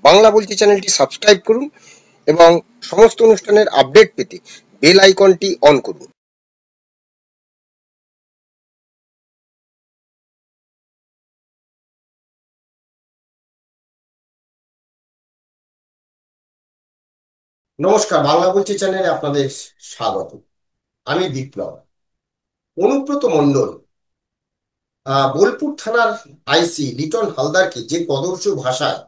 বাংলা বলছি চ্যানেলটি সাবস্ক্রাইব করুন এবং সমস্ত অনুষ্ঠানের আপডেট পেতে বেল আইকনটি অন করুন। নমস্কার, বাংলা বলছি চ্যানেলে আপনাদের স্বাগত। আমি বিপ্লব। অনুব্রত মণ্ডল বোলপুর থানার আইসি লিটন হালদারকে যে কদর্য ভাষায়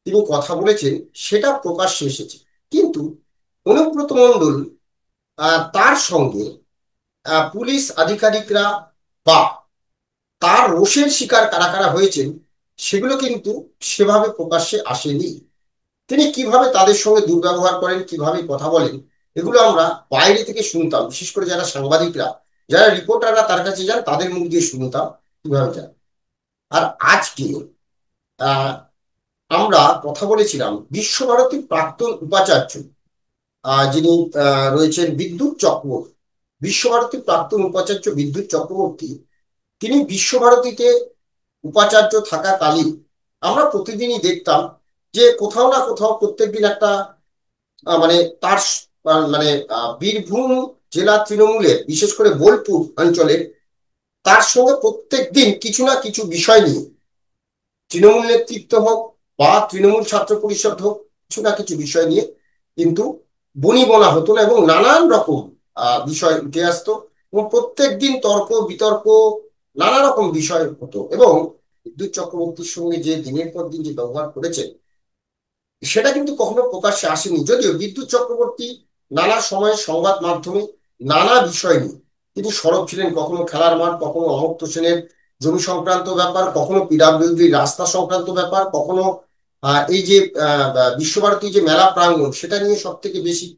তিনি কথা বলেছেন সেটা প্রকাশ্যে এসেছে, কিন্তু অনুব্রত মণ্ডল তার সঙ্গে পুলিশ আধিকারিকরা বা তার রোষের শিকার কারা কারা হয়েছেন সেগুলো কিন্তু সেভাবে প্রকাশ্যে আসেনি। তিনি কিভাবে তাদের সঙ্গে দুর্ব্যবহার করেন, কিভাবে কথা বলেন, এগুলো আমরা বাইরে থেকে শুনতাম। বিশেষ করে যারা সাংবাদিকরা, যারা রিপোর্টাররা তার কাছে যান, তাদের মুখ দিয়ে শুনতাম কিভাবে যান। আর আজকে আমরা কথা বলেছিলাম বিশ্বভারতীর প্রাক্তন উপাচার্য যিনি রয়েছেন বিদ্যুৎ চক্রবর্তী। বিশ্বভারতীর প্রাক্তন উপাচার্য বিদ্যুৎ চক্রবর্তী, তিনি বিশ্বভারতীতে উপাচার্য থাকাকালীন আমরা প্রতিদিনই দেখতাম যে কোথাও না কোথাও প্রত্যেকদিন একটা মানে তার মানে বীরভূম জেলা তৃণমূলের, বিশেষ করে বোলপুর অঞ্চলের, তার সঙ্গে প্রত্যেক দিন কিছু না কিছু বিষয় নিয়ে, তৃণমূল নেতৃত্ব হোক বা তৃণমূল ছাত্র পরিষদ হোক, কিছু না কিছু বিষয় নিয়ে কিন্তু বনিবনা হতো না এবং নানান রকম বিষয় উঠে আসতো এবং প্রত্যেক দিন তর্ক বিতর্ক নানা রকম বিষয় হতো। এবং বিদ্যুৎ চক্রবর্তীর সঙ্গে যে দিনের পর দিন যে ব্যবহার করেছেন সেটা কিন্তু কখনো প্রকাশ্যে আসেনি। যদিও বিদ্যুৎ চক্রবর্তী নানা সময় সংবাদ মাধ্যমে নানা বিষয় নিয়ে তিনি সরব ছিলেন, কখনো খেলার মাঠ, কখনো অমর্ত্য সেনের জমি সংক্রান্ত ব্যাপার, কখনো পিডব্লিউডি রাস্তা সংক্রান্ত ব্যাপার, কখনো এই যে বিশ্বভারতী যে মেলা প্রাঙ্গণ সেটা নিয়ে সব থেকে বেশি,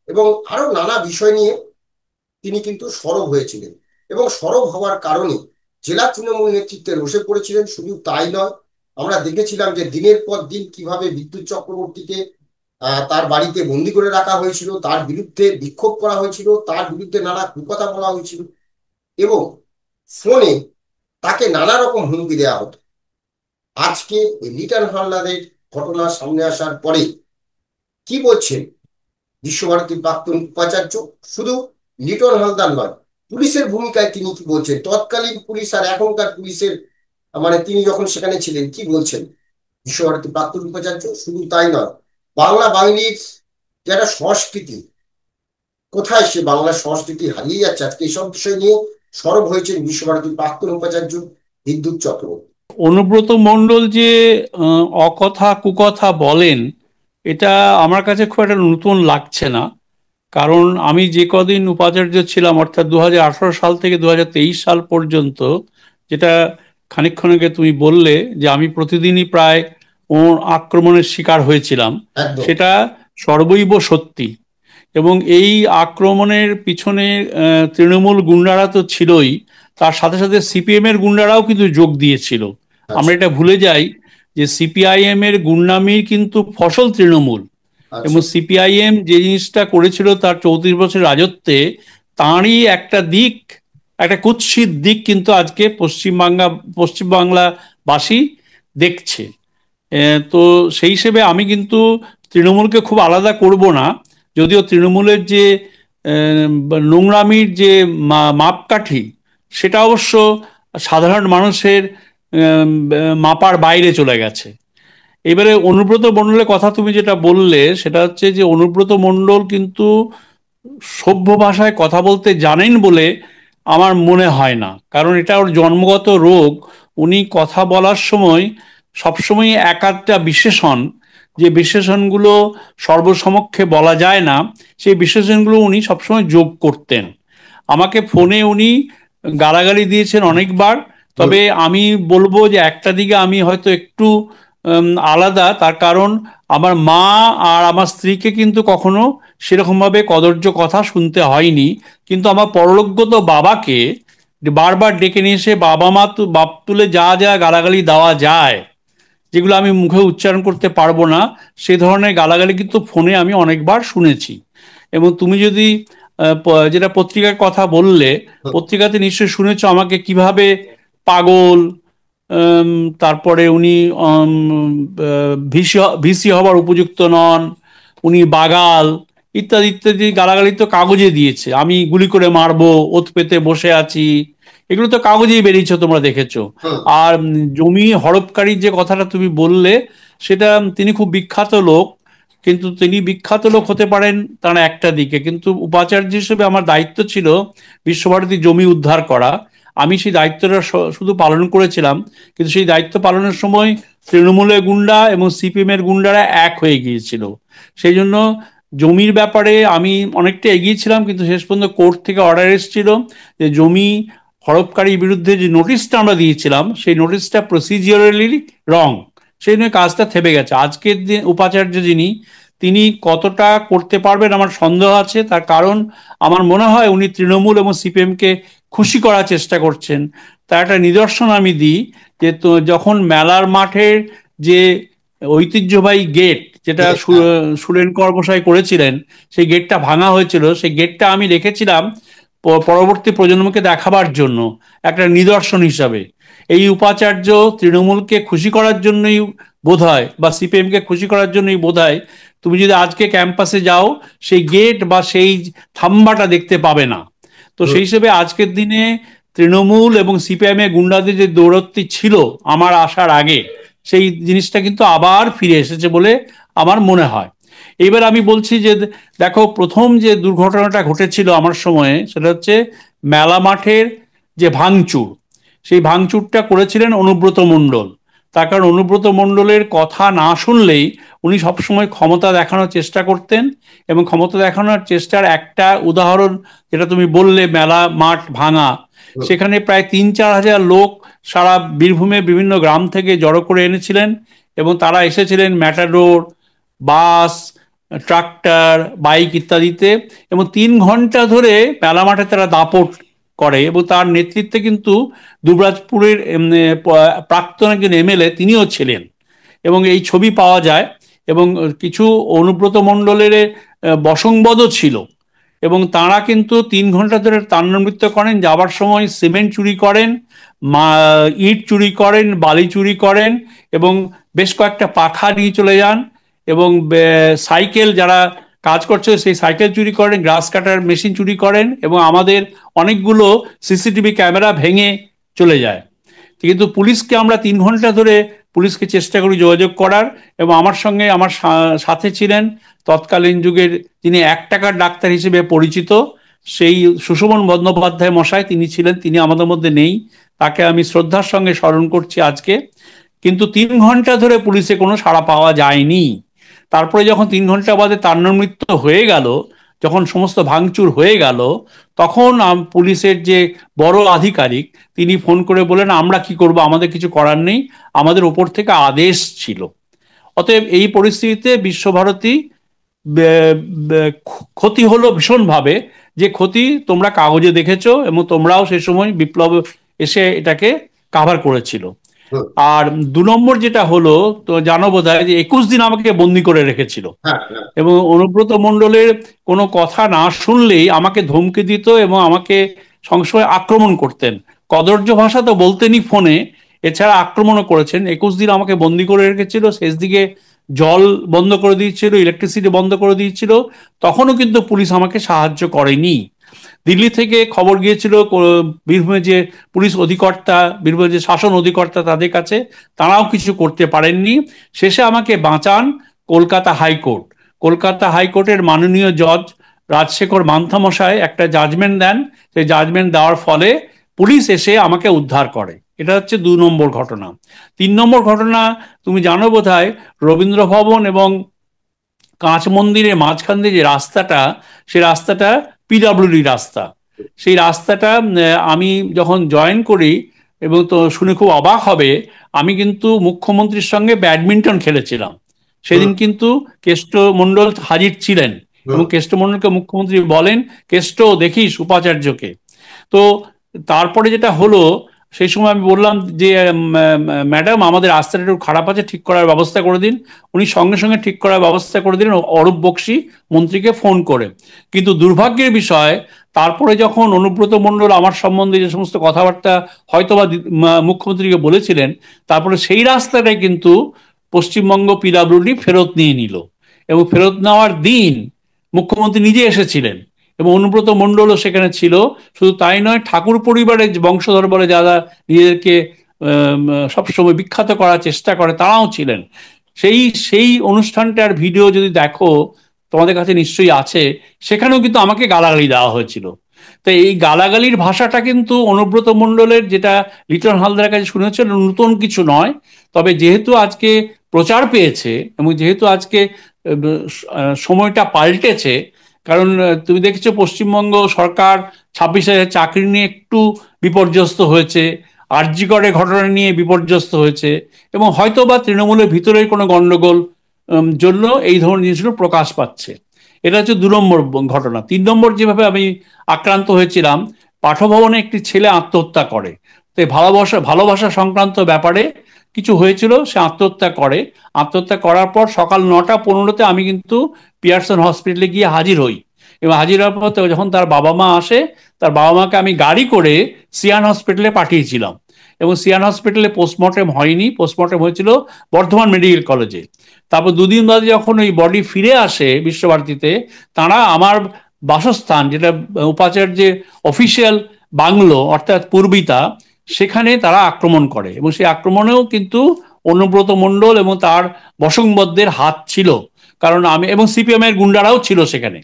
এবং আরো নানা বিষয় নিয়ে তিনি কিন্তু সরব হয়েছিলেন। এবং সরব হওয়ার কারণে জেলা তৃণমূল নেতৃত্বে রসে পড়েছিলেন। শুধু তাই নয়, আমরা দেখেছিলাম যে দিনের পর দিন কিভাবে বিদ্যুৎ চক্রবর্তীকে তার বাড়িতে বন্দি করে রাখা হয়েছিল, তার বিরুদ্ধে বিক্ষোভ করা হয়েছিল, তার বিরুদ্ধে নানা কুকথা বলা হয়েছিল এবং ফোনে তাকে নানা রকম হুমকি দেওয়া হতো। আজকে এই লিটন হালদারের ঘটনা সামনে আসার পরে কি বলছেন বিশ্বভারতীর প্রাক্তন উপাচার্য? শুধু লিটন হালদার নয়, পুলিশের ভূমিকায় তিনি কি বলছেন, তৎকালীন পুলিশ আর এখনকার পুলিশের মানে তিনি যখন সেখানে ছিলেন কি বলছেন বিশ্বভারতী প্রাক্তন উপাচার্য? শুধু তাই নয়, বাংলা বাঙালির যারা সংস্কৃতি, কোথায় সে বাংলা সংস্কৃতি হারিয়ে যাচ্ছে, আজকে এইসব বিষয় নিয়ে সরব হয়েছেন বিশ্বভারতীর প্রাক্তন উপাচার্য বিদ্যুৎ চক্রবর্তী। অনুব্রত মণ্ডল যে অকথা কুকথা বলেন, এটা আমার কাছে খুব একটা নতুন লাগছে না। কারণ আমি যে কদিন উপাচার্য ছিলাম, অর্থাৎ 2018 সাল থেকে 2023 সাল পর্যন্ত, যেটা খানিকক্ষণ আগে তুমি বললে যে আমি প্রতিদিনই প্রায় ওর আক্রমণের শিকার হয়েছিলাম, সেটা সর্বৈব সত্যি। এবং এই আক্রমণের পিছনে তৃণমূল গুন্ডারা তো ছিলই, তার সাথে সাথে সিপিএম এর গুন্ডারাও কিন্তু যোগ দিয়েছিল। আমরা এটা ভুলে যাই যে সিপিআইএম এর গুন্ডামির কিন্তু ফসল তৃণমূল। এবং সিপিআইএম যে জিনিসটা করেছিল তার 34 বছর রাজত্বে, তাঁরই একটা দিক, একটা কুৎসিত দিক কিন্তু আজকে পশ্চিমবাংলাবাসী দেখছে। তো সেই হিসেবে আমি কিন্তু তৃণমূলকে খুব আলাদা করব না। যদিও তৃণমূলের যে নোংরামির যে মাপকাঠি, সেটা অবশ্য সাধারণ মানুষের মাপার বাইরে চলে গেছে। এবারে অনুব্রত মণ্ডলের কথা তুমি যেটা বললে, সেটা হচ্ছে যে অনুব্রত মণ্ডল কিন্তু সভ্য ভাষায় কথা বলতে জানেন বলে আমার মনে হয় না। কারণ এটা ওর জন্মগত রোগ। উনি কথা বলার সময় সবসময় এক আধটা বিশেষণ, যে বিশেষণগুলো সর্বসমক্ষে বলা যায় না, সেই বিশেষণগুলো উনি সবসময় যোগ করতেন। আমাকে ফোনে উনি গালাগালি দিয়েছেন অনেকবার। তবে আমি বলবো যে একটা দিকে আমি হয়তো একটু আলাদা, তার কারণ আমার মা আর আমার স্ত্রীকে কিন্তু কখনো সেরকমভাবে কদর্য কথা শুনতে হয়নি। কিন্তু আমার পরলোকগত বাবাকে বারবার ডেকে নিয়ে এসে বাবা মা বাপ তুলে যা যা গালাগালি দেওয়া যায়, যেগুলো আমি মুখে উচ্চারণ করতে পারবো না, সে ধরনের গালাগালি কিন্তু ফোনে আমি অনেকবার শুনেছি। এবং তুমি যদি যেটা পত্রিকার কথা বললে, পত্রিকাতে নিশ্চয়ই শুনেছ আমাকে কিভাবে পাগল, উম, তারপরে উনি ভিসি ভিসি হবার উপযুক্ত নন, উনি বাগাল, ইত্যাদি ইত্যাদি গালাগালি তো কাগজে দিয়েছে। আমি গুলি করে মারবো, ওত পেতে বসে আছি, এগুলো তো কাগজেই বেরিয়েছে, তোমরা দেখেছো। হুম। আর জমি হড়পকারীর যে কথাটা তুমি বললে, সেটা তিনি খুব বিখ্যাত লোক, কিন্তু তিনি বিখ্যাত লোক হতে পারেন তার একটা দিকে, কিন্তু উপাচার্য হিসেবে আমার দায়িত্ব ছিল বিশ্বভারতী জমি উদ্ধার করা। আমি সেই দায়িত্বটা শুধু পালন করেছিলাম, কিন্তু সেই দায়িত্ব পালনের সময় তৃণমূলের গুন্ডা এবং সিপিএম এর গুন্ডারা এক হয়ে গিয়েছিল। সেই জন্য জমির ব্যাপারে আমি অনেকটা এগিয়েছিলাম, কিন্তু শেষ পর্যন্ত কোর্ট থেকে অর্ডার এসেছিল যে জমি হড়পকারীর বিরুদ্ধে যে নোটিশটা আমরা দিয়েছিলাম, সেই নোটিশটা প্রসিজিওরালি রং। সেই জন্য কাজটা থেমে গেছে। আজকের দিন উপাচার্য যিনি, তিনি কতটা করতে পারবেন আমার সন্দেহ আছে। তার কারণ আমার মনে হয় উনি তৃণমূল এবং সিপিএমকে খুশি করার চেষ্টা করছেন। তার একটা নিদর্শন আমি দিই, যে তো যখন মেলার মাঠের যে ঐতিহ্যবাহী গেট, যেটা হ্যাঁ। সুরেন কর্মশাই করেছিলেন, সেই গেটটা ভাঙা হয়েছিল, সেই গেটটা আমি রেখেছিলাম পরবর্তী প্রজন্মকে দেখাবার জন্য, একটা নিদর্শন হিসাবে। এই উপাচার্য তৃণমূলকে খুশি করার জন্যই বোধহয়, বা সিপিএমকে খুশি করার জন্যই বোধহয়, তুমি যদি আজকে ক্যাম্পাসে যাও, সেই গেট বা সেই থাম্বাটা দেখতে পাবে না। তো হুম। সেই হিসেবে আজকের দিনে তৃণমূল এবং সিপিএম এর গুন্ডাদের যে দৌরত্তি ছিল আমার আসার আগে, সেই জিনিসটা কিন্তু আবার ফিরে এসেছে বলে আমার মনে হয়। এইবার আমি বলছি যে দেখো, প্রথম যে দুর্ঘটনাটা ঘটেছিল আমার সময়ে, সেটা হচ্ছে মেলা মাঠের যে ভাঙচুর। সেই ভাঙচুরটা করেছিলেন অনুব্রত মণ্ডল। তার কারণ অনুব্রত মণ্ডলের কথা না শুনলেই উনি সবসময় ক্ষমতা দেখানোর চেষ্টা করতেন, এবং ক্ষমতা দেখানোর চেষ্টার একটা উদাহরণ যেটা তুমি বললে, মেলা মাঠ ভাঙা, হুম। সেখানে প্রায় 3-4 হাজার লোক সারা বীরভূমে বিভিন্ন গ্রাম থেকে জড়ো করে এনেছিলেন, এবং তারা এসেছিলেন ম্যাটাডোর, বাস, ট্রাক্টর, বাইক ইত্যাদিতে, এবং 3 ঘন্টা ধরে মেলা মাঠে তারা দাপট করে। এবং তার নেতৃত্বে কিন্তু দুবরাজপুরের প্রাক্তন একজন এমএলএ তিনিও ছিলেন, এবং এই ছবি পাওয়া যায়। এবং কিছু অনুব্রত মণ্ডলের বসংবদও ছিল, এবং তাঁরা কিন্তু 3 ঘন্টা ধরে তাণ্ডবনৃত্য করেন। যাবার সময় সিমেন্ট চুরি করেন, ইট চুরি করেন, বালি চুরি করেন, এবং বেশ কয়েকটা পাখা নিয়ে চলে যান, এবং সাইকেল, যারা কাজ করছে সেই সাইকেল চুরি করেন, গ্রাস কাটার মেশিন চুরি করেন, এবং আমাদের অনেকগুলো সিসিটিভি ক্যামেরা ভেঙে চলে যায়। কিন্তু পুলিশকে আমরা 3 ঘন্টা ধরে পুলিশকে চেষ্টা করি যোগাযোগ করার, এবং আমার সঙ্গে আমার সাথে ছিলেন তৎকালীন যুগের, যিনি 1 টাকার ডাক্তার হিসেবে পরিচিত, সেই সুশোভন বন্দ্যোপাধ্যায় মশাই তিনি ছিলেন। তিনি আমাদের মধ্যে নেই, তাকে আমি শ্রদ্ধার সঙ্গে স্মরণ করছি আজকে। কিন্তু 3 ঘন্টা ধরে পুলিশে কোনো সাড়া পাওয়া যায়নি। তারপরে যখন 3 ঘন্টা বাদে তাণ্ডবনৃত্য হয়ে গেল, যখন সমস্ত ভাঙচুর হয়ে গেল, তখন পুলিশের যে বড় আধিকারিক, তিনি ফোন করে বলেন, আমরা কি করব, আমাদের কিছু করার নেই, আমাদের ওপর থেকে আদেশ ছিল। অতএব এই পরিস্থিতিতে বিশ্বভারতী ক্ষতি হলো ভীষণভাবে, যে ক্ষতি তোমরা কাগজে দেখেছো, এবং তোমরাও সে সময় বিপ্লব এসে এটাকে কাভার করেছিল। হুম। আর 2 নম্বর যেটা হলো, তো জানো বোধহয় যে 21 দিন আমাকে বন্দি করে রেখেছিল, হ্যাঁ। হ্যাঁ। এবং অনুব্রত মণ্ডলের কোনো কথা না শুনলেই আমাকে ধমকি দিত, এবং আমাকে সংশয় আক্রমণ করতেন। কদর্য ভাষা তো বলতেনই ফোনে, এছাড়া আক্রমণও করেছেন। 21 দিন আমাকে বন্দি করে রেখেছিল, শেষ দিকে জল বন্ধ করে দিয়েছিল, ইলেকট্রিসিটি বন্ধ করে দিয়েছিল, তখনও কিন্তু পুলিশ আমাকে সাহায্য করেনি। দিল্লি থেকে খবর গিয়েছিল বীরভূমে যে পুলিশ অধিকর্তা, বীরভূমের যে শাসন অধিকর্তা, তাদের কাছে, তারাও কিছু করতে পারেননি। শেষে আমাকে বাঁচান কলকাতা হাইকোর্ট। কলকাতা হাইকোর্টের মাননীয় জজ রাজশেখর মান্থামশাই একটা জাজমেন্ট দেন। সেই জাজমেন্ট দেওয়ার ফলে পুলিশ এসে আমাকে উদ্ধার করে। এটা হচ্ছে 2 নম্বর ঘটনা। 3 নম্বর ঘটনা, তুমি জানো বোধহয়, রবীন্দ্র ভবন এবং কাঁচ মন্দিরের মাঝখান দিয়ে যে রাস্তাটা, সেই রাস্তাটা পিডব্লিউডি রাস্তা। সেই রাস্তাটা আমি যখন জয়েন করি, এবং তো শুনে খুব অবাক হবে, আমি কিন্তু মুখ্যমন্ত্রীর সঙ্গে ব্যাডমিন্টন খেলেছিলাম। হুম। সেদিন কিন্তু কেষ্টমণ্ডল হাজির ছিলেন, হুম। এবং কেষ্টমণ্ডলকে মুখ্যমন্ত্রী বলেন, কেষ্ট দেখিস উপাচার্যকে। তো তারপরে যেটা হলো, সেই সময় আমি বললাম যে ম্যাডাম, আমাদের রাস্তাটা একটু খারাপ আছে, ঠিক করার ব্যবস্থা করে দিন। উনি সঙ্গে সঙ্গে ঠিক করার ব্যবস্থা করে দিলেন অরূপ বক্সী মন্ত্রীকে ফোন করে। কিন্তু দুর্ভাগ্যের বিষয়, তারপরে যখন অনুব্রত মণ্ডল আমার সম্বন্ধে যে সমস্ত কথাবার্তা হয়তোবা মুখ্যমন্ত্রীকে বলেছিলেন, তারপরে সেই রাস্তাটাই কিন্তু পশ্চিমবঙ্গ পিডব্লিউডি ফেরত নিয়ে নিল। এবং ফেরত নেওয়ার দিন মুখ্যমন্ত্রী নিজে এসেছিলেন এবং অনুব্রত মণ্ডলও সেখানে ছিল। শুধু তাই নয়, ঠাকুর পরিবারের বংশধর বলে যারা নিজেদেরকে সবসময় বিখ্যাত করার চেষ্টা করে তারাও ছিলেন। সেই সেই অনুষ্ঠানটার ভিডিও যদি দেখো, তোমাদের কাছে নিশ্চয়ই আছে, সেখানেও কিন্তু আমাকে গালাগালি দেওয়া হয়েছিল। তো এই গালাগালির ভাষাটা কিন্তু অনুব্রত মণ্ডলের, যেটা লিটন হালদারের কাছে শুনেছিল, নতুন কিছু নয়। তবে যেহেতু আজকে প্রচার পেয়েছে এবং যেহেতু আজকে সময়টা পাল্টেছে, কারণ তুমি দেখেছো পশ্চিমবঙ্গ সরকার 26,000 চাকরি নিয়ে একটু বিপর্যস্ত হয়েছে, আরজি করে ঘটনা নিয়ে বিপর্যস্ত হয়েছে, এবং হয়তো বা তৃণমূলের ভিতরের কোনো গণ্ডগোল জন্য এই ধরনের জিনিসগুলো প্রকাশ পাচ্ছে। এটা হচ্ছে 2 নম্বর ঘটনা। 3 নম্বর, যেভাবে আমি আক্রান্ত হয়েছিলাম, পাঠভবনে একটি ছেলে আত্মহত্যা করে। তো ভালোবাসা ভালোবাসা সংক্রান্ত ব্যাপারে কিছু হয়েছিল, সে আত্মহত্যা করে। আত্মহত্যা করার পর সকাল 9টা 15-তে আমি কিন্তু পিয়ারসন হসপিটালে গিয়ে হাজির হই। এবং হাজির হওয়ার পর যখন তার বাবা মা আসে, তার বাবা মাকে আমি গাড়ি করে সিয়ান হসপিটালে পাঠিয়েছিলাম। এবং সিয়ান হসপিটালে পোস্টমর্টেম হয়নি, পোস্টমর্টেম হয়েছিল বর্ধমান মেডিকেল কলেজে। তারপর 2 দিন বাদে যখন ওই বডি ফিরে আসে বিশ্বভারতীতে, তারা আমার বাসস্থান, যেটা উপাচার্যের অফিসিয়াল বাংলো অর্থাৎ পূর্বিতা, সেখানে তারা আক্রমণ করে। এবং সেই আক্রমণেও কিন্তু অনুব্রত মণ্ডল এবং তার বসংবদদের হাত ছিল। কারণ আমি এবং সিপিএম এর গুন্ডারাও ছিল সেখানে।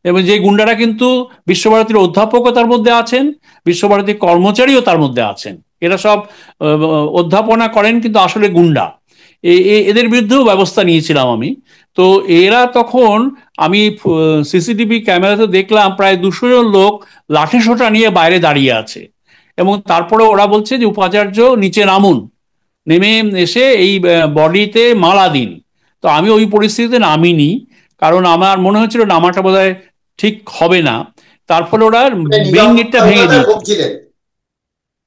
এবং যে গুন্ডারা কিন্তু বিশ্বভারতীর অধ্যাপকও তার মধ্যে আছেন, বিশ্বভারতীর কর্মচারীও তার মধ্যে আছেন। এরা সব অধ্যাপনা করেন কিন্তু আসলে গুন্ডা। এদের বিরুদ্ধেও ব্যবস্থা নিয়েছিলাম আমি। তো এরা তখন, আমি সিসিটিভি ক্যামেরাতে দেখলাম প্রায় 200 জন লোক লাঠিসোঁটা নিয়ে বাইরে দাঁড়িয়ে আছে। এবং তারপরে ওরা বলছে যে উপাচার্য নিচে নামুন, নেমে এসে এই বডিতে মালা দিন। তো আমি ওই পরিস্থিতিতে নামিনি, কারণ আমার মনে হচ্ছিল নামাটা বোধহয় ঠিক হবে না। তারপরে ওরা মেইন গেটটা ভেঙে নিরাপত্তাহীনতায় দিয়েছে। ভুগছিলেন।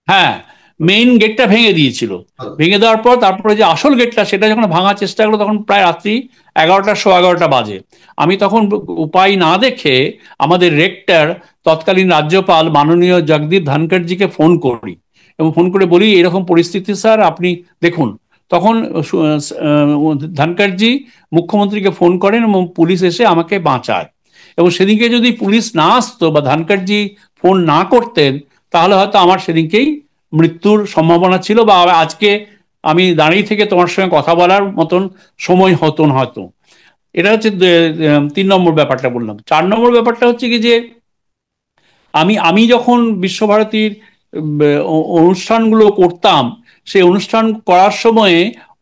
হ্যাঁ, মেইন গেটটা ভেঙে দিয়েছিল। ভেঙে দেওয়ার পর তারপরে যে আসল গেটটা, সেটা যখন ভাঙার চেষ্টা করলো, তখন প্রায় রাত্রি 11টা 11:15 বাজে। আমি তখন উপায় না দেখে আমাদের রেক্টর, তৎকালীন রাজ্যপাল মাননীয় জগদীপ ধনখড়জিকে ফোন করি এবং ফোন করে বলি, এরকম পরিস্থিতি স্যার, আপনি দেখুন। তখন ধনখড়জি মুখ্যমন্ত্রীকে ফোন করেন এবং পুলিশ এসে আমাকে বাঁচায়। এবং সেদিনকে যদি পুলিশ না আসতো বা ধনখড়জি ফোন না করতেন, তাহলে হয়তো আমার সেদিনকেই মৃত্যুর সম্ভাবনা ছিল, বা আজকে আমি দাঁড়িয়ে থেকে তোমার সঙ্গে কথা বলার মতন সময় হতো না হয়তো। এটা হচ্ছে 3 নম্বর ব্যাপারটা বললাম। 4 নম্বর ব্যাপারটা হচ্ছে কি, যে আমি আমি যখন বিশ্বভারতীর অনুষ্ঠানগুলো করতাম, সেই অনুষ্ঠান করার সময়ে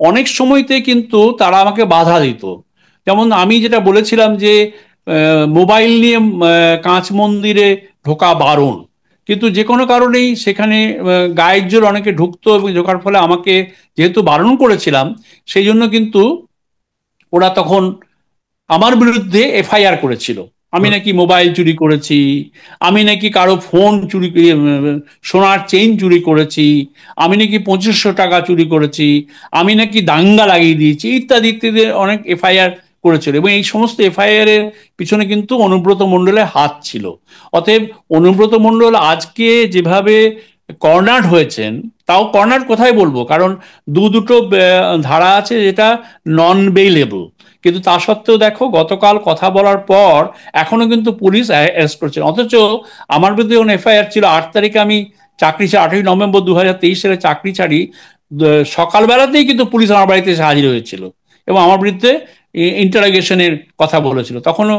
অনেক সময়তে কিন্তু তারা আমাকে বাধা দিত। যেমন আমি যেটা বলেছিলাম যে মোবাইল নিয়ে কাঁচ মন্দিরে ঢোকা বারণ, কিন্তু যে কোনো কারণেই সেখানে গায়ের জোর অনেকে ঢুকতো, এবং ঢোকার ফলে আমাকে যেহেতু বারণ করেছিলাম, সেই জন্য কিন্তু ওরা তখন আমার বিরুদ্ধে এফআইআর করেছিল। আমি নাকি মোবাইল চুরি করেছি, আমি নাকি কারো ফোন চুরি, সোনার চেইন চুরি করেছি, আমি নাকি 2500 টাকা চুরি করেছি, আমি নাকি দাঙ্গা লাগিয়ে দিয়েছি, ইত্যাদি ইত্যাদি অনেক এফআইআর করেছিল। এবং এই সমস্ত এফআইআর এর পিছনে কিন্তু অনুব্রত মণ্ডলের হাত ছিল। অতএব অনুব্রত মণ্ডল আজকে যেভাবে কর্নার্ড হয়েছেন, তাও কর্নার্ড কোথায় বলবো, কারণ দুটো ধারা আছে যেটা নন বেইলেবল, কিন্তু তা সত্ত্বেও দেখো গতকাল কথা বলার পর এখনো কিন্তু পুলিশ অ্যারেস্ট করছে। অথচ আমার বিরুদ্ধে যখন এফআইআর ছিল, 8 তারিখে আমি চাকরি 8ই নভেম্বর 2023 সালে চাকরি ছাড়ি, সকালবেলাতেই কিন্তু পুলিশ আমার বাড়িতে এসে হাজির হয়েছিল এবং আমার বিরুদ্ধে ইন্টারোগেশনের কথা বলেছিল। তখনও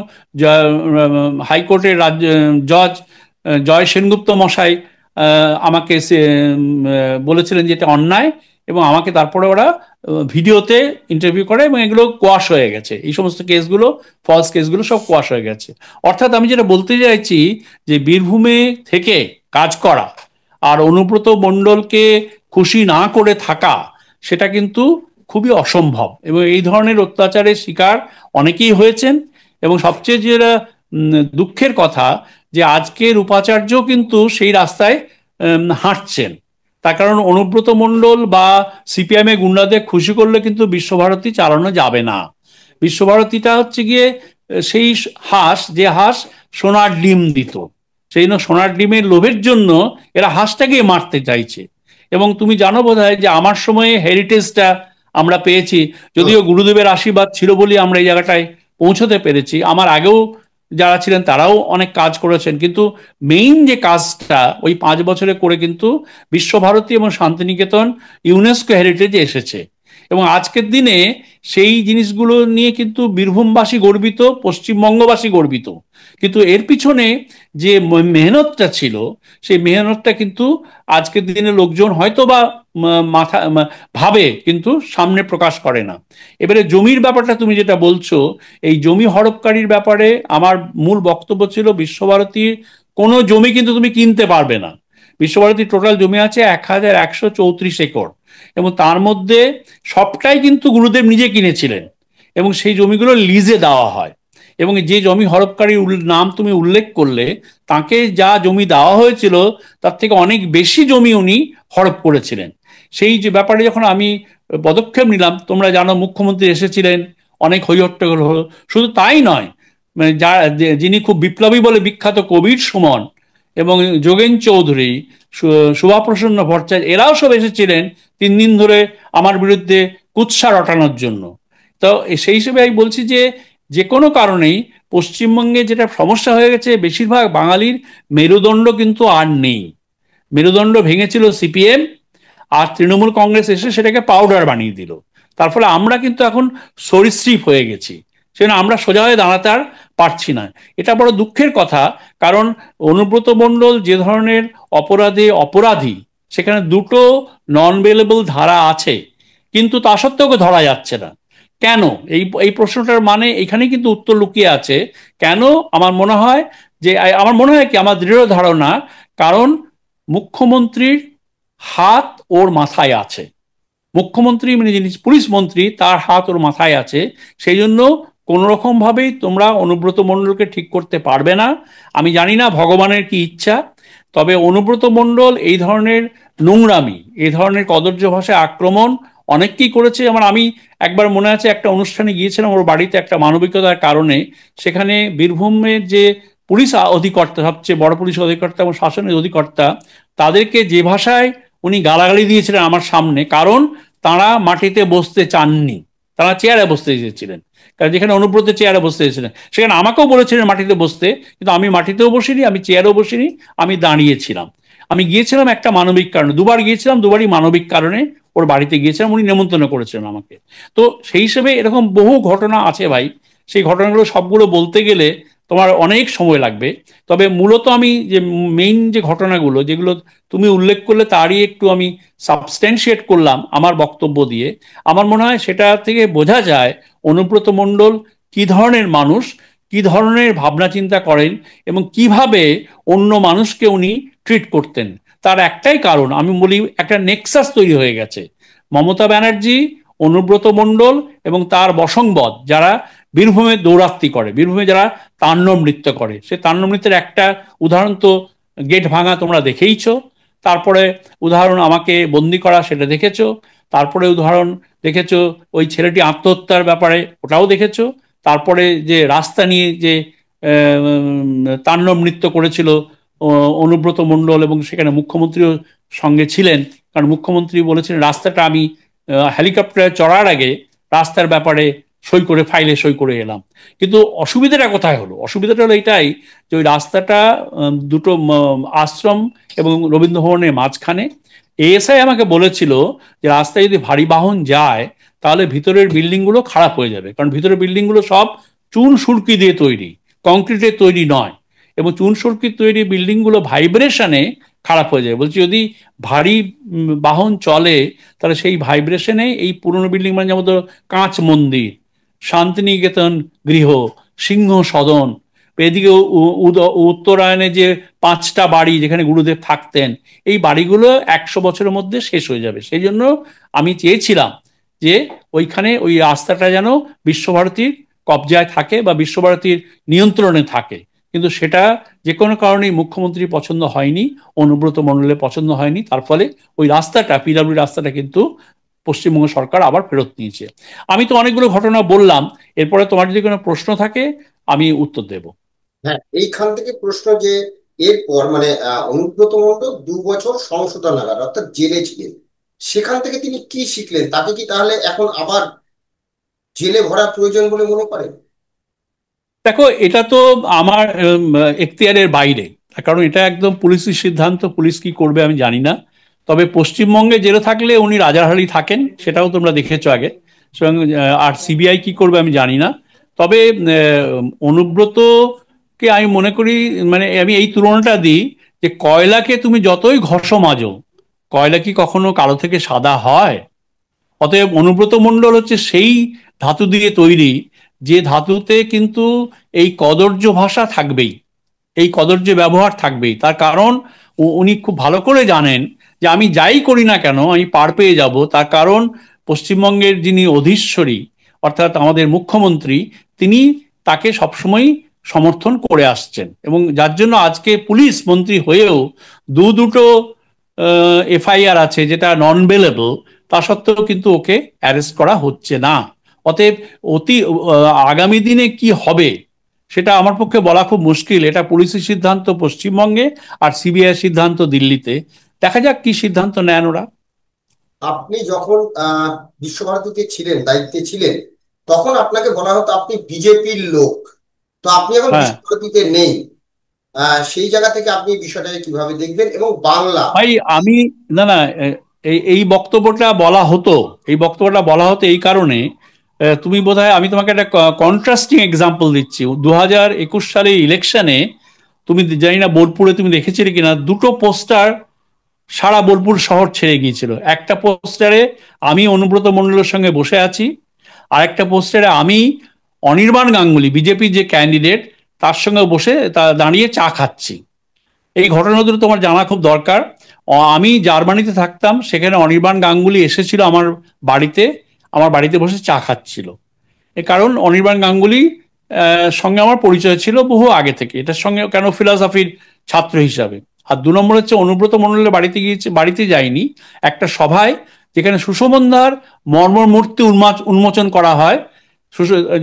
হাইকোর্টের জজ জয় সেনগুপ্ত মশাই আমাকে বলেছিলেন যে এটা অন্যায়, এবং আমাকে তারপরে ওরা ভিডিওতে ইন্টারভিউ করে, এবং এগুলো কোয়াশ হয়ে গেছে। এই সমস্ত কেসগুলো, ফলস কেসগুলো সব কোয়াশ হয়ে গেছে। অর্থাৎ আমি যেটা বলতে চাইছি, যে বীরভূমে থেকে কাজ করা আর অনুব্রত মণ্ডলকে খুশি না করে থাকা, সেটা কিন্তু খুবই অসম্ভব। এবং এই ধরনের অত্যাচারের শিকার অনেকেই হয়েছেন। এবং সবচেয়ে যেটা দুঃখের কথা, যে আজকের উপাচার্য কিন্তু সেই রাস্তায় হাঁটছেন। তার কারণ অনুব্রত মণ্ডল বা সিপিএম এ গুন্ডাদের খুশি করলে কিন্তু বিশ্বভারতী চালানো যাবে না। বিশ্বভারতীটা হচ্ছে গিয়ে সেই হাঁস, যে হাঁস সোনার ডিম দিত, সেই জন্য সোনার ডিমের লোভের জন্য এরা হাঁসটাকে মারতে চাইছে। এবং তুমি জানো বোধহয় যে আমার সময়ে হেরিটেজটা আমরা পেয়েছি, হুম। যদিও গুরুদেবের আশীর্বাদ ছিল বলেই আমরা এই জায়গাটায় পৌঁছতে পেরেছি। আমার আগেও যারা ছিলেন তারাও অনেক কাজ করেছেন, কিন্তু মেইন যে কাজটা ওই 5 বছরে করে কিন্তু বিশ্বভারতী এবং শান্তিনিকেতন ইউনেস্কো হেরিটেজে এসেছে। এবং আজকের দিনে সেই জিনিসগুলো নিয়ে কিন্তু বীরভূমবাসী গর্বিত, পশ্চিমবঙ্গবাসী গর্বিত। কিন্তু এর পিছনে যে মেহনতটা ছিল, সেই মেহনতটা কিন্তু আজকের দিনে লোকজন হয়তো বা মাথা ভাবে, কিন্তু সামনে প্রকাশ করে না। এবারে জমির ব্যাপারটা তুমি যেটা বলছো, এই জমি হড়পকারীর ব্যাপারে আমার মূল বক্তব্য ছিল বিশ্বভারতীর কোনো জমি কিন্তু তুমি কিনতে পারবে না। বিশ্বভারতীর টোটাল জমি আছে 1134 একর, এবং তার মধ্যে সবটাই কিন্তু গুরুদেব নিজে কিনেছিলেন, এবং সেই জমিগুলো লিজে দেওয়া হয়। এবং যে জমি হড়পকারীর নাম তুমি উল্লেখ করলে, তাকে যা জমি দেওয়া হয়েছিল তার থেকে অনেক বেশি জমি উনি হড়প করেছিলেন। সেই যে ব্যাপারে যখন আমি পদক্ষেপ নিলাম, তোমরা জানো মুখ্যমন্ত্রী এসেছিলেন, অনেক হইহট্টগোল হলো। শুধু তাই নয়, মানে যা যিনি খুব বিপ্লবী বলে বিখ্যাত কবির সুমন এবং যোগেন চৌধুরী, শুভাপ্রসন্ন ভট্টাচার্য, এরাও সব এসেছিলেন 3 দিন ধরে আমার বিরুদ্ধে কুৎসা রটানোর জন্য। তো সেই হিসেবে আমি বলছি যে যে কোনো কারণেই পশ্চিমবঙ্গে যেটা সমস্যা হয়ে গেছে, বেশিরভাগ বাঙালির মেরুদণ্ড কিন্তু আর নেই। মেরুদণ্ড ভেঙেছিল সিপিএম, আর তৃণমূল কংগ্রেস এসে সেটাকে পাউডার বানিয়ে দিল। তার ফলে আমরা কিন্তু এখন সরীসৃপ হয়ে গেছি, সেজন্য আমরা সোজা হয়ে দাঁড়াতে আর পারছি না। এটা বড় দুঃখের কথা, কারণ অনুব্রত মণ্ডল যে ধরনের অপরাধে অপরাধী, সেখানে দুটো নন বেলেবল ধারা আছে, কিন্তু তা সত্ত্বেও ওকে ধরা যাচ্ছে না। কেন? এই এই প্রশ্নটার মানে এখানেই কিন্তু উত্তর লুকিয়ে আছে। কেন? আমার মনে হয় যে, আমার মনে হয় কি, আমার দৃঢ় ধারণা, কারণ মুখ্যমন্ত্রীর হাত ওর মাথায় আছে। মুখ্যমন্ত্রী মানে যিনি পুলিশ মন্ত্রী, তার হাত ওর মাথায় আছে। সেই জন্য কোনো রকম ভাবেই তোমরা অনুব্রত মণ্ডলকে ঠিক করতে পারবে না। আমি জানি না ভগবানের কি ইচ্ছা, তবে অনুব্রত মণ্ডল এই ধরনের নোংরামি, এই ধরনের কদর্য ভাষায় আক্রমণ অনেককেই করেছে। আমি একবার মনে আছে একটা অনুষ্ঠানে গিয়েছিলাম ওর বাড়িতে একটা মানবিকতার কারণে। সেখানে বীরভূমের যে পুলিশ অধিকর্তা, সবচেয়ে বড় পুলিশ অধিকর্তা এবং শাসনের অধিকর্তা, তাদেরকে যে ভাষায় উনি গালাগালি দিয়েছিলেন আমার সামনে, কারণ তারা মাটিতে বসতে চাননি, তারা চেয়ারে বসতে চেয়েছিলেন। কারণ যেখানে অনুব্রত চেয়ারে বসতে চেয়েছিলেন, সেখানে আমাকেও বলেছিলেন মাটিতে বসতে, কিন্তু আমি মাটিতেও বসিনি, আমি চেয়ারেও বসিনি, আমি দাঁড়িয়েছিলাম। আমি গিয়েছিলাম একটা মানবিক কারণে, দুবার গিয়েছিলাম, দুবারই মানবিক কারণে ওর বাড়িতে গিয়েছিলাম, উনি নেমন্তন্ন করেছিলেন আমাকে। তো সেই হিসেবে এরকম বহু ঘটনা আছে ভাই। সেই ঘটনাগুলো সবগুলো বলতে গেলে তোমার অনেক সময় লাগবে। তবে মূলত আমি যে মেইন যে ঘটনাগুলো যেগুলো তুমি উল্লেখ করলে, তারই একটু আমি সাবস্টেন্সিয়েট করলাম আমার বক্তব্য দিয়ে। আমার মনে হয় সেটা থেকে বোঝা যায় অনুব্রত মণ্ডল কি ধরনের মানুষ, কি ধরনের ভাবনা চিন্তা করেন, এবং কিভাবে অন্য মানুষকে উনি ট্রিট করতেন। তার একটাই কারণ, আমি বলি, একটা নেক্সাস তৈরি হয়ে গেছে। মমতা ব্যানার্জি, অনুব্রত মণ্ডল এবং তার বশংবদ যারা বীরভূমে দৌরাত্মি করে, বীরভূমে যারা তাণ্ডব নৃত্য করে, সে তাণ্ডব নৃত্যের একটা উদাহরণ তো গেট ভাঙা তোমরা দেখেইছো। তারপরে উদাহরণ আমাকে বন্দি করা, সেটা দেখেছো। তারপরে উদাহরণ দেখেছো ওই ছেলেটি আত্মহত্যার ব্যাপারে, ওটাও দেখেছো। তারপরে যে রাস্তা নিয়ে যে তাণ্ডব নৃত্য করেছিল অনুব্রত মণ্ডল, এবং সেখানে মুখ্যমন্ত্রীও সঙ্গে ছিলেন। কারণ মুখ্যমন্ত্রী বলেছিলেন রাস্তাটা আমি হেলিকপ্টারে চড়ার আগে রাস্তার ব্যাপারে সই করে, ফাইলে সই করে এলাম। কিন্তু অসুবিধাটা কোথায় হলো? অসুবিধাটা হলো এটাই যে ওই রাস্তাটা দুটো আশ্রম এবং রবীন্দ্র ভবনের মাঝখানে। এএসআই আমাকে বলেছিল যে রাস্তায় যদি ভারী বাহন যায়, তাহলে ভিতরের বিল্ডিংগুলো খারাপ হয়ে যাবে, কারণ ভিতরের বিল্ডিংগুলো সব চুন সুরকি দিয়ে তৈরি, কংক্রিটের তৈরি নয়। এবং চুন সুরকির তৈরি বিল্ডিংগুলো ভাইব্রেশনে খারাপ হয়ে যায়। বলছি যদি ভারী বাহন চলে, তাহলে সেই ভাইব্রেশনে এই পুরনো বিল্ডিং, মানে যেমন কাঁচ মন্দির, শান্তিনিকেতন গৃহ, সিংহ সদন, এদিকে উত্তরায়ণে যে 5টা বাড়ি যেখানে গুরুদেব থাকতেন, এই বাড়িগুলো 100 বছরের মধ্যে শেষ হয়ে যাবে। সেই জন্য আমি চেয়েছিলাম যে ওইখানে ওই রাস্তাটা যেন বিশ্বভারতীর কবজায় থাকে বা বিশ্বভারতীর নিয়ন্ত্রণে থাকে। কিন্তু সেটা যে কোনো কারণেই মুখ্যমন্ত্রী পছন্দ হয়নি, অনুব্রত মণ্ডলের পছন্দ হয়নি। তার ফলে ওই রাস্তাটা, পিডব্লিউ রাস্তাটা কিন্তু পশ্চিমবঙ্গ সরকার আবার ফেরত নিয়েছে। আমি তো অনেকগুলো ঘটনা বললাম, এরপরে তোমার যদি কোনো প্রশ্ন থাকে আমি উত্তর দেব। হ্যাঁ, এইখান থেকে প্রশ্ন যে এরপর মানে অনুব্রত মণ্ডল 2 বছর সংশোধন নাগাদ অর্থাৎ জেলে ছিলেন। সেখান থেকে তিনি কি শিখলেন? তাকে কি তাহলে এখন আবার জেলে ভরা প্রয়োজন বলে মনে করেন? দেখো, এটা তো আমার এখতিয়ারের বাইরে। তার কারণ এটা একদম পুলিশের সিদ্ধান্ত, পুলিশ কি করবে আমি জানি না। তবে পশ্চিমবঙ্গে জেলে থাকলে উনি রাজারহালি থাকেন, সেটাও তোমরা দেখেছো আগে। সুতরাং আর সিবিআই কি করবে আমি জানি না। তবে অনুব্রতকে আমি মনে করি, মানে আমি এই তুলনাটা দিই যে কয়লাকে তুমি যতই ঘষো মাজো, কয়লা কি কখনো কালো থেকে সাদা হয়? অতএব অনুব্রত মণ্ডল হচ্ছে সেই ধাতু দিয়ে তৈরি, যে ধাতুতে কিন্তু এই কদর্য ভাষা থাকবেই, এই কদর্য ব্যবহার থাকবেই। তার কারণ উনি খুব ভালো করে জানেন যে আমি যাই করি না কেন আমি পার পেয়ে যাব। তার কারণ পশ্চিমবঙ্গের যিনি অধীশ্বরী, অর্থাৎ আমাদের মুখ্যমন্ত্রী, তিনি তাকে সবসময় সমর্থন করে আসছেন, এবং যার জন্য আজকে পুলিশ মন্ত্রী হয়েও দুটো এফআইআর আছে যেটা নন বেলেবল, তা সত্ত্বেও কিন্তু ওকে অ্যারেস্ট করা হচ্ছে না। অতএব আগামী দিনে কি হবে সেটা আমার পক্ষে বলা খুব মুশকিল। এটা পুলিশের সিদ্ধান্ত পশ্চিমবঙ্গে, আর সিবিআই সিদ্ধান্ত দিল্লিতে। দেখা যাক কি সিদ্ধান্ত নেন ওরা। আপনি যখন বিশ্বভারতীতে ছিলেন, দায়িত্বে ছিলেন, তখন আপনাকে বলা হতো আপনি বিজেপির লোক। তো আপনি এখন হ্যাঁ বিশ্বভারতীতে নেই। সেই জায়গা থেকে আপনি বিষয়টাকে কিভাবে দেখবেন? এবং বাংলা। ভাই, আমি না না এই এই বক্তব্যটা বলা হতো, এই বক্তব্যটা বলা হতো এই কারণে, তুমি বোধহয়, আমি তোমাকে একটা কন্ট্রাস্টিং এক্সাম্পল দিচ্ছি। 2021 সালে ইলেকশনে তুমি জানি না বোলপুরে তুমি দেখেছিলে কিনা, দুটো পোস্টার সারা বোলপুর শহর ছেড়ে গিয়েছিল। একটা পোস্টারে আমি অনুব্রত মণ্ডলের সঙ্গে বসে আছি, আর একটা পোস্টারে আমি অনির্বাণ গাঙ্গুলি, বিজেপি যে ক্যান্ডিডেট, তার সঙ্গে বসে দাঁড়িয়ে চা খাচ্ছি। এই ঘটনা দুটো তোমার জানা খুব দরকার। আমি জার্মানিতে থাকতাম, সেখানে অনির্বাণ গাঙ্গুলি এসেছিল বাড়িতে আমার বাড়িতে বসে চা খাচ্ছিল। এ কারণ অনির্বাণ গাঙ্গুলি সঙ্গে আমার পরিচয় ছিল বহু আগে থেকে, এটার সঙ্গে কেন ফিলসফির ছাত্র হিসাবে। আর 2 নম্বর হচ্ছে অনুব্রত মণ্ডলের বাড়িতে গিয়েছে, বাড়িতে যাইনি, একটা সভায় যেখানে সুশোভনদার মর্মর মূর্তি উন্মোচন করা হয়।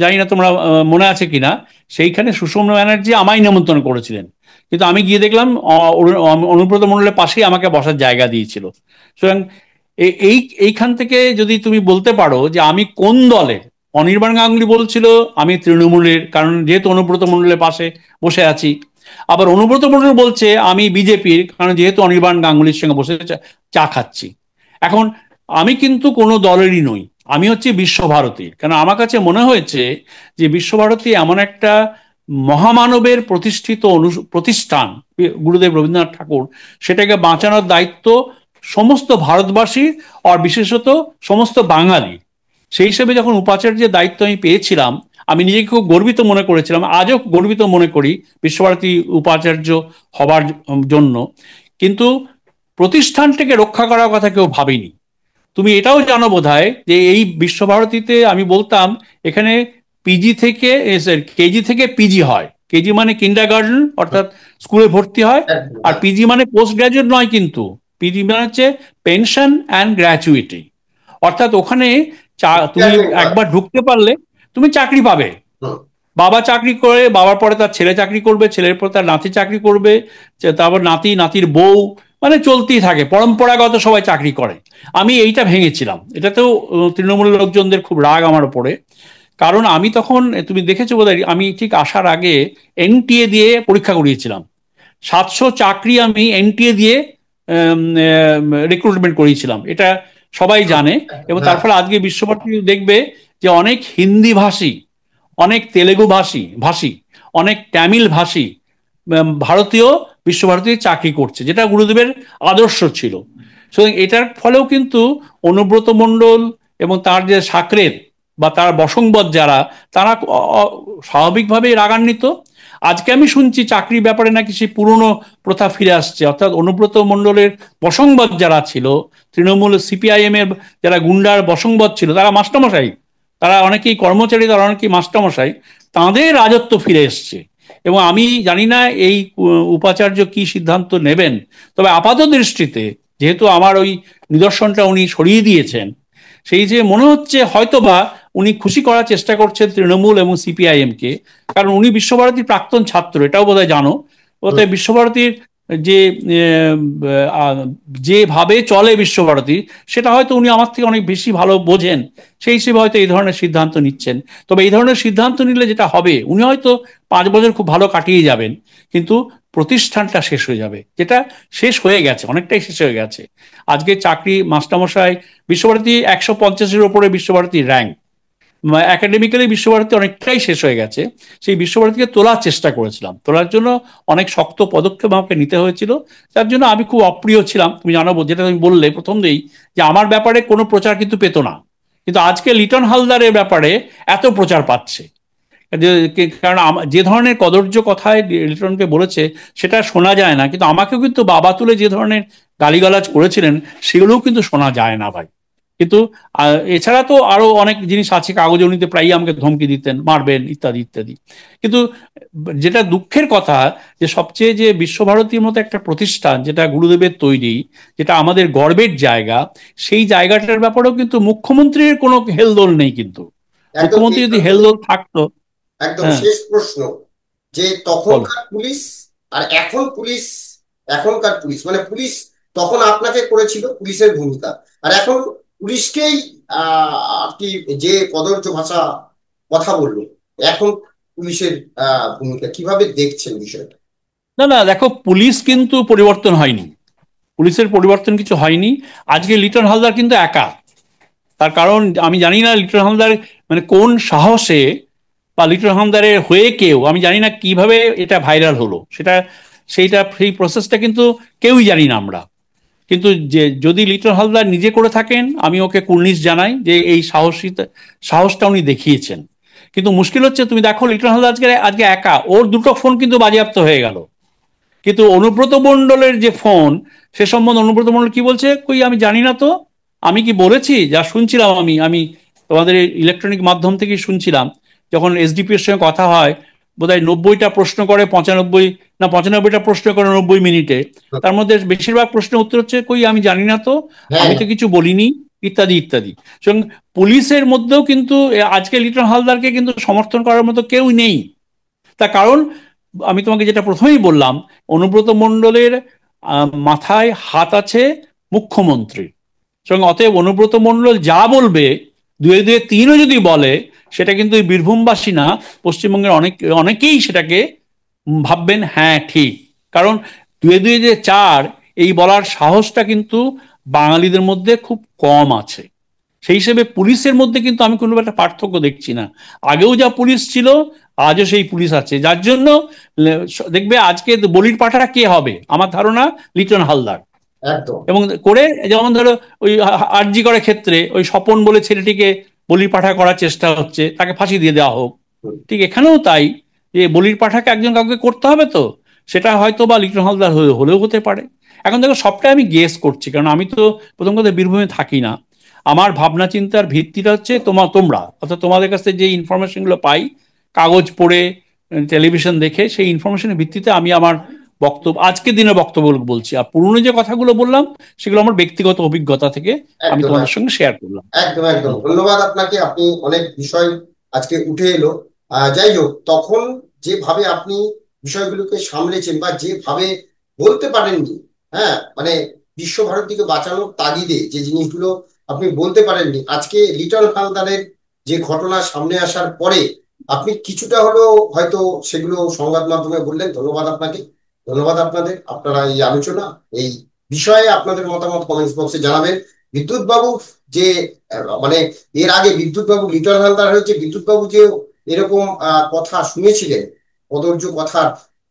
জানি না তোমরা মনে আছে কিনা, সেইখানে সুষমা ব্যানার্জি আমায় নিমন্ত্রণ করেছিলেন, কিন্তু আমি গিয়ে দেখলাম অনুব্রত মণ্ডলের পাশেই আমাকে বসার জায়গা দিয়েছিল। সুতরাং এইখান থেকে যদি তুমি বলতে পারো যে আমি কোন দলের, অনির্বাণ গাঙ্গুলি বলছিল আমি তৃণমূলের, কারণ যেহেতু অনুব্রত মণ্ডলের পাশে বসে আছি। আবার অনুব্রত মণ্ডল বলছে আমি বিজেপির, কারণ যেহেতু অনির্বাণ গাঙ্গুলির সঙ্গে বসে চা খাচ্ছি। এখন আমি কিন্তু কোনো দলেরই নই, আমি হচ্ছে বিশ্বভারতীর। কারণ আমার কাছে মনে হয়েছে যে বিশ্বভারতী এমন একটা মহামানবের প্রতিষ্ঠিত প্রতিষ্ঠান, গুরুদেব রবীন্দ্রনাথ ঠাকুর, সেটাকে বাঁচানোর দায়িত্ব সমস্ত ভারতবাসীর, আর বিশেষত সমস্ত বাঙালি। সেই হিসেবে যখন উপাচার্যের দায়িত্ব আমি পেয়েছিলাম, আমি নিজেকে খুব গর্বিত মনে করেছিলাম, আজও গর্বিত মনে করি বিশ্বভারতী উপাচার্য হবার জন্য। কিন্তু প্রতিষ্ঠানটাকে রক্ষা করার কথা কেউ ভাবেনি। তুমি এটাও জানো বোধহয় যে এই বিশ্বভারতীতে আমি বলতাম, এখানে পিজি থেকে কেজি থেকে পিজি হয়। কেজি মানে কিন্ডার গার্ডেন, অর্থাৎ স্কুলে ভর্তি হয়। একদম, আর হ্যাঁ। পিজি মানে পোস্ট গ্রাজুয়েট নয়, কিন্তু পিজি মানে হচ্ছে পেনশন অ্যান্ড গ্র্যাচুইটি। অর্থাৎ ওখানে তুমি রিটায়ারমেন্ট হয়। একবার ঢুকতে পারলে তুমি চাকরি পাবে। হুম। বাবা চাকরি করে, বাবার পরে তার ছেলে চাকরি করবে, ছেলের পরে তার নাতি চাকরি করবে, তারপর নাতি, নাতির বউ, মানে চলতেই থাকে, পরম্পরাগত সবাই চাকরি করে। আমি এইটা ভেঙেছিলাম, এটাতেও তৃণমূলের লোকজনদের খুব রাগ আমার উপরে। কারণ আমি তখন, তুমি দেখেছো বোধহয়, আমি ঠিক আসার আগে এনটিএ দিয়ে পরীক্ষা করিয়েছিলাম। 700 চাকরি আমি এনটিএ দিয়ে রিক্রুটমেন্ট করিয়েছিলাম, এটা সবাই হুম, জানে। এবং তার হ্যাঁ। ফলে আজকে বিশ্বভারতী দেখবে যে অনেক হিন্দি ভাষী, অনেক তেলেগু ভাষী ভাষী, অনেক তামিল ভাষী ভারতীয় বিশ্বভারতীতে চাকরি করছে, যেটা গুরুদেবের আদর্শ ছিল। সুতরাং এটার ফলেও কিন্তু অনুব্রত মণ্ডল এবং তার যে সাকরেদ বা তার বশংবদ যারা, তারা স্বাভাবিকভাবেই রাগান্বিত। আজকে আমি শুনছি চাকরির ব্যাপারে নাকি সেই পুরনো প্রথা ফিরে আসছে, অর্থাৎ অনুব্রত মণ্ডলের বশংবদ যারা ছিল, তৃণমূল সিপিআইএম এর যারা গুন্ডার বশংবদ ছিল, তারা মাস্টারমশাই, তারা অনেকেই কর্মচারী, তারা অনেকেই মাস্টারমশাই, তাঁদের রাজত্ব ফিরে এসছে। এবং আমি জানি না এই উপাচার্য কি সিদ্ধান্ত নেবেন। তবে আপাত দৃষ্টিতে, যেহেতু আমার ওই নিদর্শনটা উনি সরিয়ে দিয়েছেন, সেই যে মনে হচ্ছে হয়তোবা উনি খুশি করার চেষ্টা করছেন তৃণমূল এবং সিপিআইএম কে। কারণ উনি বিশ্বভারতীর প্রাক্তন ছাত্র, এটাও বোধহয় জানো। হুম। অতএব বিশ্বভারতীর যে আহ, যেভাবে চলে বিশ্বভারতী, সেটা হয়তো উনি আমার থেকে অনেক বেশি ভালো বোঝেন, সেই হিসেবে হয়তো এই ধরনের সিদ্ধান্ত নিচ্ছেন। তবে এই ধরনের সিদ্ধান্ত নিলে যেটা হবে, উনি হয়তো 5 বছর খুব ভালো কাটিয়ে যাবেন, কিন্তু প্রতিষ্ঠানটা শেষ হয়ে যাবে, যেটা শেষ হয়ে গেছে, অনেকটাই শেষ হয়ে গেছে। আজকে চাকরি মাস্টারমশাই, বিশ্বভারতী 150-এর ওপরে বিশ্বভারতী র্যাঙ্ক, একাডেমিক্যালি বিশ্বভারতী অনেকটাই শেষ হয়ে গেছে। সেই বিশ্বভারতীকে তোলার চেষ্টা করেছিলাম, তোলার জন্য অনেক শক্ত পদক্ষেপ আমাকে নিতে হয়েছিল। তার জন্য আমি খুব অপ্রিয় ছিলাম, তুমি জানো, যেটা তুমি বললে প্রথম দিয়েই, যে আমার ব্যাপারে কোনো প্রচার কিন্তু পেত না। কিন্তু আজকে লিটন হালদারের ব্যাপারে এত প্রচার পাচ্ছে, কারণ যে ধরনের কদর্য কথায় লিটনকে বলেছে সেটা শোনা যায় না, কিন্তু আমাকেও কিন্তু বাবা তুলে যে ধরনের গালিগালাজ করেছিলেন সেগুলোও কিন্তু শোনা যায় না ভাই। কিন্তু এছাড়া তো আরো অনেক জিনিস আছে, কাগজে উনি তো প্রায়ই আমাকে ধমকি দিতেন, মারবেন ইত্যাদি ইত্যাদি। কিন্তু যেটা দুঃখের কথা, যে সবচেয়ে যে বিশ্বভারতীর মতো একটা প্রতিষ্ঠান, যেটা গুরুদেবের তৈরি, যেটা আমাদের গর্বের জায়গা, সেই জায়গাটার ব্যাপারেও কিন্তু মুখ্যমন্ত্রীর কোনো হেলদোল নেই কিন্তু। একদম মুখ্যমন্ত্রী যদি এইবার তুমি হেলদোল থাকতো। একদম হ্যাঁ, শেষ প্রশ্ন, যে বলো। তখনকার পুলিশ আর এখন পুলিশ, এখনকার পুলিশ মানে পুলিশ তখন আপনাকে করেছিল পুলিশের ভূমিকা, আর এখন পুলিশকেই আর কি যে কদর্য ভাষা কথা বললো, এখন পুলিশের ভূমিকা কিভাবে দেখছেন বিষয়টা? না না, দেখো, পুলিশ কিন্তু পরিবর্তন হয়নি, পুলিশের পরিবর্তন কিছু হয়নি। আজকে লিটন হালদার কিন্তু একা। তার কারণ আমি জানি না লিটন হালদার মানে কোন সাহসে, বা লিটন হালদারের হয়ে কেউ, আমি জানি না কিভাবে এটা ভাইরাল হলো, সেইটা সেই প্রসেসটা কিন্তু কেউই জানি না আমরা। কিন্তু যে যদি লিটন হালদার নিজে করে থাকেন, আমি ওকে কুর্নিশ জানাই যে এই সাহসটা উনি দেখিয়েছেন। কিন্তু মুশকিল হচ্ছে, তুমি দেখো লিটন হালদার আজকে আজকে একা, ওর দুটো ফোন কিন্তু বাজেয়াপ্ত হয়ে গেল। কিন্তু অনুব্রত মণ্ডলের যে ফোন, সে সম্বন্ধে অনুব্রত মণ্ডল কি বলছে, কই আমি জানি না তো, আমি কি বলেছি, যা শুনছিলাম আমি আমি তোমাদের ইলেকট্রনিক মাধ্যম থেকে শুনছিলাম, যখন এসডিপি এর সঙ্গে কথা হয়, বোধহয় 90টা প্রশ্ন করে 95, না 95টা প্রশ্ন করে 90 মিনিটে, তার মধ্যে বেশিরভাগ প্রশ্নের উত্তর হচ্ছে, কই আমি জানি না তো, হ্যাঁ। আমি তো কিছু বলিনি, ইত্যাদি ইত্যাদি। সুতরাং পুলিশের মধ্যেও কিন্তু আজকে লিটন হালদারকে কিন্তু সমর্থন করার মতো কেউ নেই। তার কারণ, আমি তোমাকে যেটা প্রথমেই বললাম, অনুব্রত মণ্ডলের মাথায় হাত আছে মুখ্যমন্ত্রীর সঙ্গে, অতএব অনুব্রত মণ্ডল যা বলবে, দুয়ে দুয়ে তিনও যদি বলে, সেটা কিন্তু এই বীরভূমবাসী না, পশ্চিমবঙ্গের অনেকেই সেটাকে ভাববেন হ্যাঁ ঠিক। কারণ দুয়ে দুয়ে যে চার, এই বলার সাহসটা কিন্তু বাঙালিদের মধ্যে খুব কম আছে। সেই হিসেবে পুলিশের মধ্যে কিন্তু আমি কোনো একটা পার্থক্য দেখছি না। আগেও যা পুলিশ ছিল, আজও সেই পুলিশ আছে, যার জন্য দেখবে আজকে বলির পাঠাটা কে হবে, আমার ধারণা লিটন হালদার। একদম। এবং করে, যেমন ধরো ওই আরজি করে ক্ষেত্রে ওই স্বপন বলে ছেলেটিকে বলির পাঠা করার চেষ্টা হচ্ছে, তাকে ফাঁসি দিয়ে দেওয়া হোক, হুম। ঠিক এখানেও তাই, যে বলির পাঠাকে একজন কাউকে করতে হবে, তো সেটা হয়তো বা লিটন হালদার হলেও হতে পারে। এখন দেখো, সবটাই আমি গেস করছি, কারণ আমি তো প্রথম কথা বীরভূমে থাকি না। আমার ভাবনা চিন্তার ভিত্তিটা হচ্ছে তোমরা, অর্থাৎ তোমাদের কাছে যে ইনফরমেশনগুলো পাই, কাগজ পড়ে, টেলিভিশন দেখে, সেই ইনফরমেশনের ভিত্তিতে আমি আমার বক্তব্য, আজকের দিনের বক্তব্য বলছি। আর পুরনো যে কথাগুলো বললাম, সেগুলো আমার ব্যক্তিগত অভিজ্ঞতা থেকে আমি একদম তোমাদের সঙ্গে শেয়ার করলাম। একদম একদম হুম। ধন্যবাদ আপনাকে, আপনি অনেক বিষয় আজকে উঠে এলো। যাই হোক, তখন যেভাবে আপনি বিষয়গুলোকে সামলেছেন বা যেভাবে বলতে পারেননি, হ্যাঁ মানে বিশ্বভারতীকে বাঁচানোর তাগিদে যে জিনিসগুলো আপনি বলতে পারেননি, আজকে লিটন হালদারের যে ঘটনা সামনে আসার পরে আপনি কিছুটা হলেও হয়তো সেগুলো সংবাদ মাধ্যমে বললেন। ধন্যবাদ আপনাকে, ধন্যবাদ আপনাদের, আপনারা এই আলোচনা, এই বিষয়ে আপনাদের মতামত কমেন্টস বক্সে জানাবেন। বিদ্যুৎ বাবু যে মানে এর আগে বিদ্যুৎ বাবু লিটন হালদার হয়েছে, বিদ্যুৎ বাবু যে এরকম কথা শুনেছিলেন, কদর্য কথা,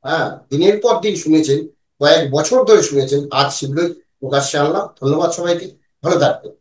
হ্যাঁ দিনের পর দিন শুনেছেন, কয়েক বছর ধরে শুনেছেন, আজ সেগুলোই প্রকাশ্যে আনলাম। ধন্যবাদ সবাইকে, ভালো থাকবেন।